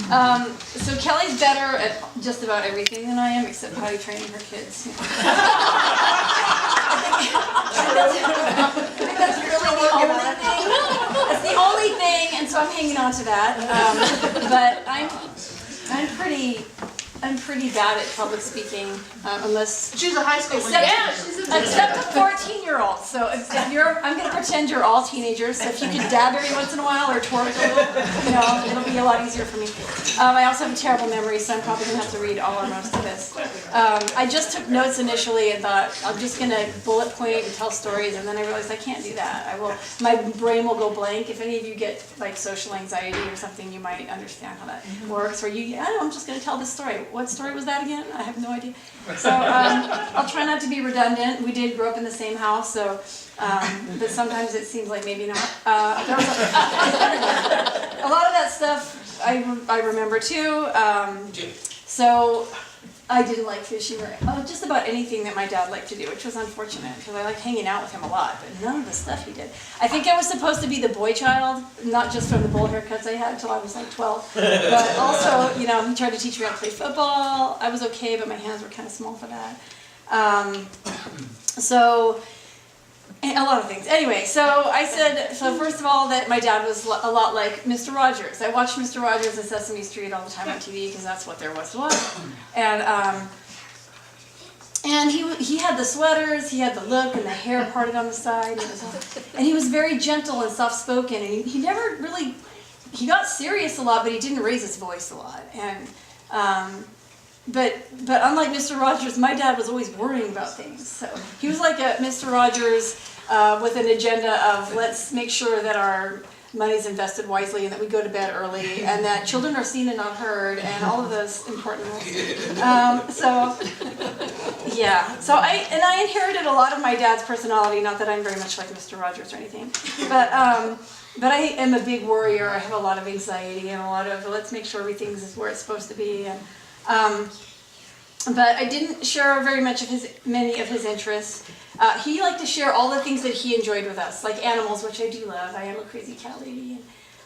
So Kelly's better at just about everything than I am, except potty training her kids. I think that's really the only thing. That's the only thing, and so I'm hanging on to that. But I'm pretty bad at public speaking, unless She's a high school except a 14-year-old. So I'm going to pretend you're all teenagers. So if you could dab every once in a while or twerk a little, it'll be a lot easier for me. I also have a terrible memory, so I'm probably going to have to read all or most of this. I just took notes initially and thought I'm just going to bullet point and tell stories, and then I realized I can't do that. My brain will go blank. If any of you get like social anxiety or something, you might understand how that works. Or I'm just going to tell this story. What story was that again? I have no idea. So I'll try not to be redundant. We did grow up in the same house, so but sometimes it seems like maybe not. There was a lot of that stuff I remember too. So I didn't like fishing or just about anything that my dad liked to do, which was unfortunate because I liked hanging out with him a lot, but none of the stuff he did. I think I was supposed to be the boy child, not just from the bowl haircuts I had until I was like 12, but also, he tried to teach me how to play football. I was okay, but my hands were kind of small for that. So a lot of things. Anyway, so I said, first of all, that my dad was a lot like Mr. Rogers. I watched Mr. Rogers and Sesame Street all the time on TV because that's what there was to watch. And he had the sweaters, he had the look and the hair parted on the side. And he was very gentle and soft-spoken. And he never really, he got serious a lot, but he didn't raise his voice a lot. And But unlike Mr. Rogers, my dad was always worrying about things. So he was like a Mr. Rogers with an agenda of let's make sure that our money's invested wisely and that we go to bed early and that children are seen and not heard and all of those important rules. So I inherited a lot of my dad's personality. Not that I'm very much like Mr. Rogers or anything, but I am a big worrier. I have a lot of anxiety and a lot of let's make sure everything's where it's supposed to be. And but I didn't share very much of many of his interests. He liked to share all the things that he enjoyed with us, like animals, which I do love. I am a crazy cat lady,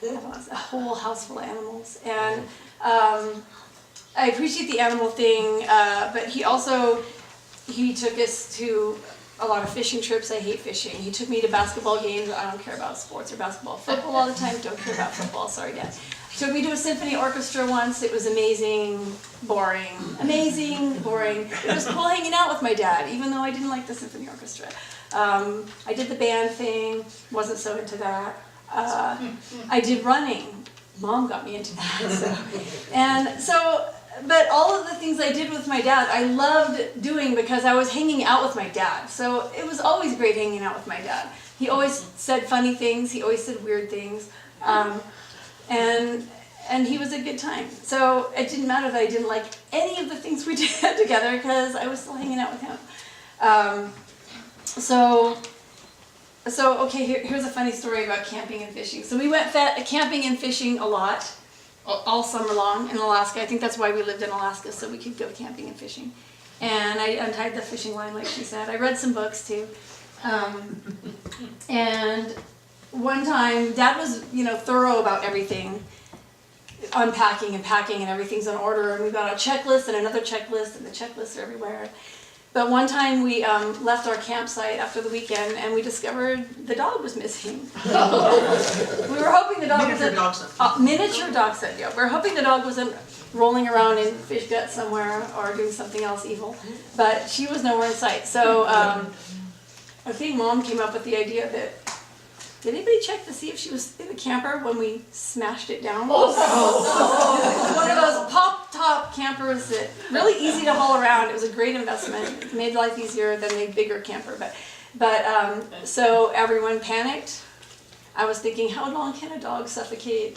and I have a whole house full of animals. And I appreciate the animal thing, but he took us to a lot of fishing trips. I hate fishing. He took me to basketball games. I don't care about sports or basketball. Football all the time. Don't care about football. Sorry, Dad. He took me to a symphony orchestra once. It was amazing, boring. Amazing, boring. It was cool hanging out with my dad, even though I didn't like the symphony orchestra. I did the band thing. Wasn't so into that. I did running. Mom got me into that. But all of the things I did with my dad, I loved doing because I was hanging out with my dad. So it was always great hanging out with my dad. He always said funny things. He always said weird things. And he was a good time. So it didn't matter that I didn't like any of the things we did together because I was still hanging out with him. Okay, here's a funny story about camping and fishing. So we went camping and fishing a lot. All summer long in Alaska. I think that's why we lived in Alaska, so we could go camping and fishing. And I untied the fishing line, like she said. I read some books too. And one time, Dad was, thorough about everything, unpacking and packing, and everything's in order. And we've got a checklist and another checklist, and the checklists are everywhere. But one time we left our campsite after the weekend, and we discovered the dog was missing. We were hoping the dog wasn't miniature dog set. Yeah, we were hoping the dog wasn't rolling around in fish guts somewhere or doing something else evil, but she was nowhere in sight. So I think Mom came up with the idea that. Did anybody check to see if she was in the camper when we smashed it down? It was one of those pop-top campers that really easy to haul around. It was a great investment. It made life easier than a bigger camper. So everyone panicked. I was thinking, how long can a dog suffocate,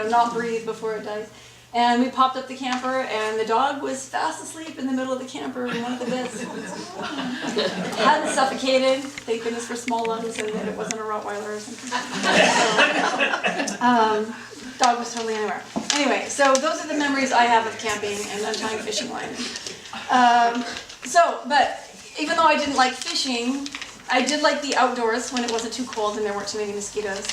not breathe before it dies? And we popped up the camper, and the dog was fast asleep in the middle of the camper in one of the beds. Hadn't suffocated, thank goodness for small lungs and that it wasn't a Rottweiler or something. Dog was totally anywhere. Anyway, so those are the memories I have of camping and untying fishing line. But even though I didn't like fishing, I did like the outdoors when it wasn't too cold and there weren't too many mosquitoes.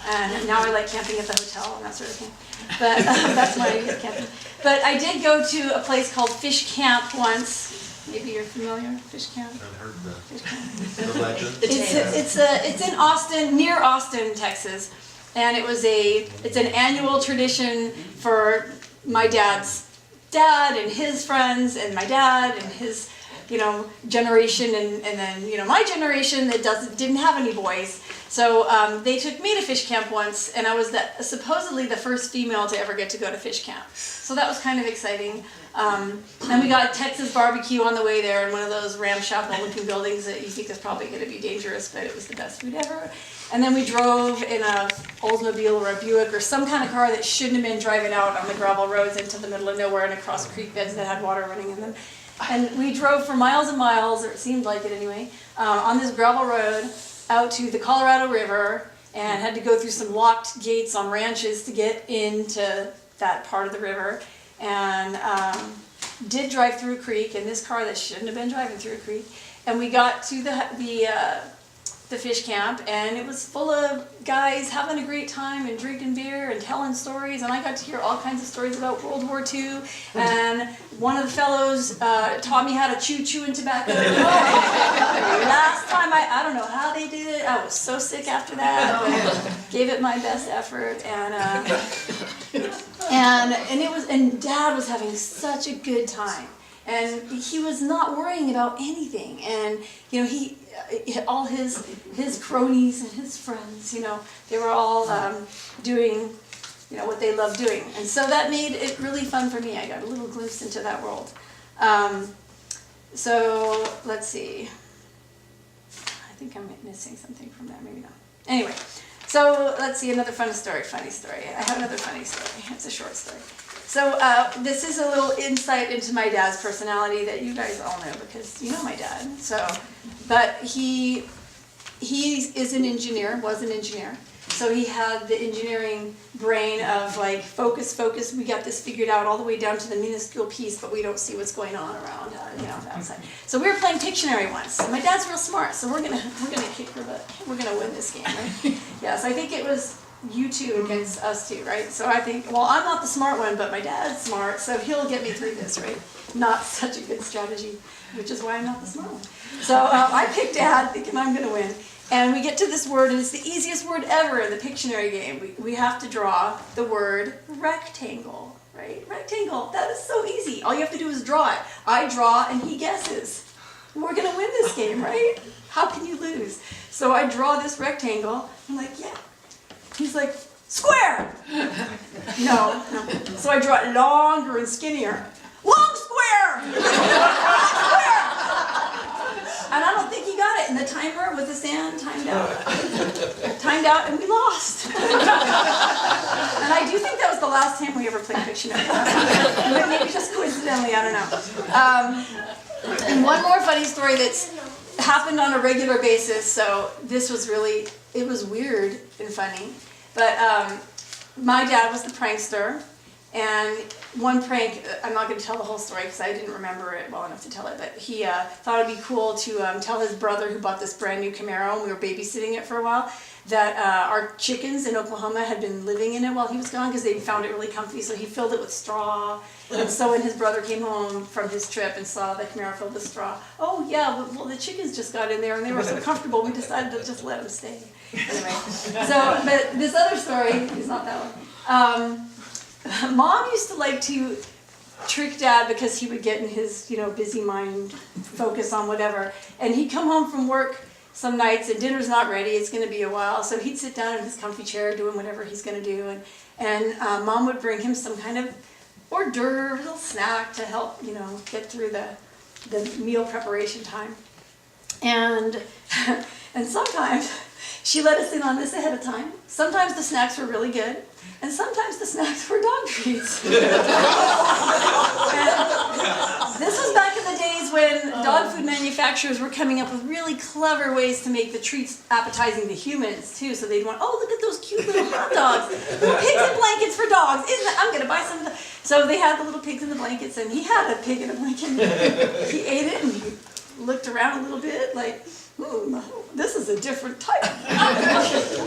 And now I like camping at the hotel and that sort of thing. But that's my idea of camping. But I did go to a place called Fish Camp once. Maybe you're familiar, Fish Camp. I've heard the legend. It's in Austin, near Austin, Texas, and it's an annual tradition for my dad's dad and his friends and my dad and his generation and then my generation that didn't have any boys. So they took me to fish camp once, and I was supposedly the first female to ever get to go to fish camp. So that was kind of exciting. And we got Texas barbecue on the way there in one of those ramshackle-looking buildings that you think is probably going to be dangerous, but it was the best food ever. And then we drove in a Oldsmobile or a Buick or some kind of car that shouldn't have been driving out on the gravel roads into the middle of nowhere and across creek beds that had water running in them. And we drove for miles and miles, or it seemed like it anyway, on this gravel road out to the Colorado River, and had to go through some locked gates on ranches to get into that part of the river. And did drive through a creek in this car that shouldn't have been driving through a creek. And we got to the fish camp, and it was full of guys having a great time and drinking beer and telling stories, and I got to hear all kinds of stories about World War II, and one of the fellows taught me how to chew chewing tobacco. Last time, I don't know how they did it, I was so sick after that, but gave it my best effort, and Dad was having such a good time. And he was not worrying about anything, and all his cronies and his friends, they were all doing, what they loved doing, and so that made it really fun for me. I got a little glimpse into that world. So let's see. I think I'm missing something from that. Maybe not. Anyway, so let's see another funny story. I have another funny story. It's a short story. So this is a little insight into my dad's personality that you guys all know because you know my dad. But he is an engineer, was an engineer. So he had the engineering brain of like, focus, we got this figured out all the way down to the minuscule piece, but we don't see what's going on around, outside. So we were playing Pictionary once. My dad's real smart, so we're gonna kick her butt. We're gonna win this game, right? Yeah, so I think it was you two against us two, right? So I think, well, I'm not the smart one, but my dad's smart, so he'll get me through this, right? Not such a good strategy, which is why I'm not the smart one. So I picked Dad, thinking I'm going to win. And we get to this word, and it's the easiest word ever in the Pictionary game. We have to draw the word rectangle, right? Rectangle, that is so easy. All you have to do is draw it. I draw, and he guesses. We're going to win this game, right? How can you lose? So I draw this rectangle. I'm like, yeah. He's like, square! No. So I draw it longer and skinnier. Long square! Square! And I don't think he got it. And the timer with the sand timed out. And we lost. And I do think that was the last time we ever played Pictionary. But maybe just coincidentally, I don't know. And one more funny story that's happened on a regular basis. So this was really, it was weird and funny. But my dad was the prankster, and one prank, I'm not going to tell the whole story because I didn't remember it well enough to tell it, but he thought it'd be cool to tell his brother who bought this brand new Camaro, and we were babysitting it for a while, that our chickens in Oklahoma had been living in it while he was gone because they found it really comfy, so he filled it with straw. And so when his brother came home from his trip and saw the Camaro filled with straw, oh yeah, well the chickens just got in there and they were so comfortable we decided to just let them stay. Anyway, so, but this other story is not that one. Mom used to like to trick Dad because he would get in his, busy mind, focus on whatever, and he'd come home from work some nights and dinner's not ready, it's going to be a while, so he'd sit down in his comfy chair doing whatever he's going to do, and Mom would bring him some kind of hors d'oeuvre, little snack to help, get through the meal preparation time. And sometimes she let us in on this ahead of time. Sometimes the snacks were really good, and sometimes the snacks were dog treats. This was back in the days when dog food manufacturers were coming up with really clever ways to make the treats appetizing to humans, too. So they'd want, oh, look at those cute little hot dogs. Little pigs in blankets for dogs. I'm going to buy some of them. So they had the little pigs in the blankets, and he had a pig in a blanket. He ate it, and he looked around a little bit, like, this is a different type.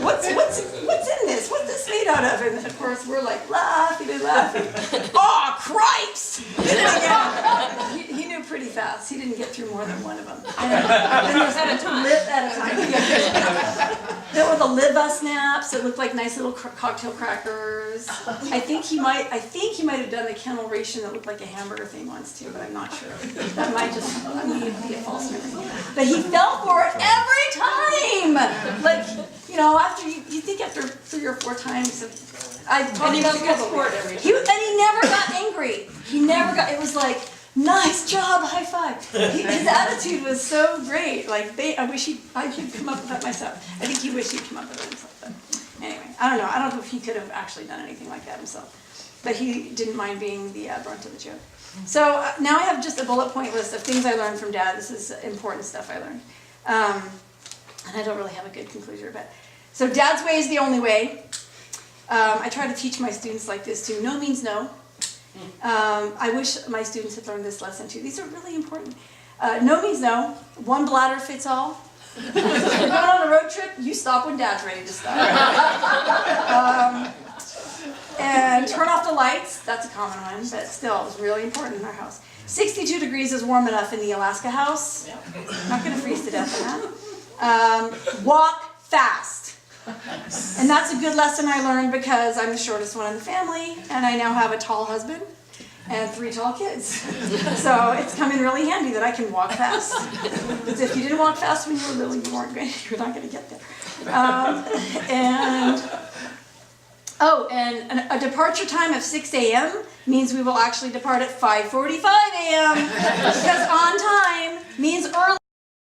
What's in this? What's this made out of? And of course we're like laughing and laughing. Oh, Christ! He knew pretty fast. He didn't get through more than one of them. At a time. There were the Liva snaps that looked like nice little cocktail crackers. I think he might have done the kennel ration that looked like a hamburger thing once too, but I'm not sure. That might just be a false memory. But he fell for it every time. Like, after you think after 3 or 4 times, and he got sport every time. And he never got angry. He never got. It was like, nice job, high five. His attitude was so great. Like I could come up with that myself. I think he wished he'd come up with it himself. But anyway, I don't know. I don't know if he could have actually done anything like that himself. But he didn't mind being the brunt of the joke. So now I have just a bullet point list of things I learned from Dad. This is important stuff I learned. And I don't really have a good conclusion, but so Dad's way is the only way. I try to teach my students like this too. No means no. I wish my students had learned this lesson too. These are really important. No means no. One bladder fits all. If you're going on a road trip, you stop when Dad's ready to stop. And turn off the lights. That's a common one, but still, it's really important in our house. 62 degrees is warm enough in the Alaska house. Not going to freeze to death in that. Walk fast. And that's a good lesson I learned because I'm the shortest one in the family, and I now have a tall husband and 3 tall kids. So it's come in really handy that I can walk fast. Because if you didn't walk fast when you were little, you're not going to get there. And a departure time of 6 a.m. means we will actually depart at 5:45 a.m. because on time means early.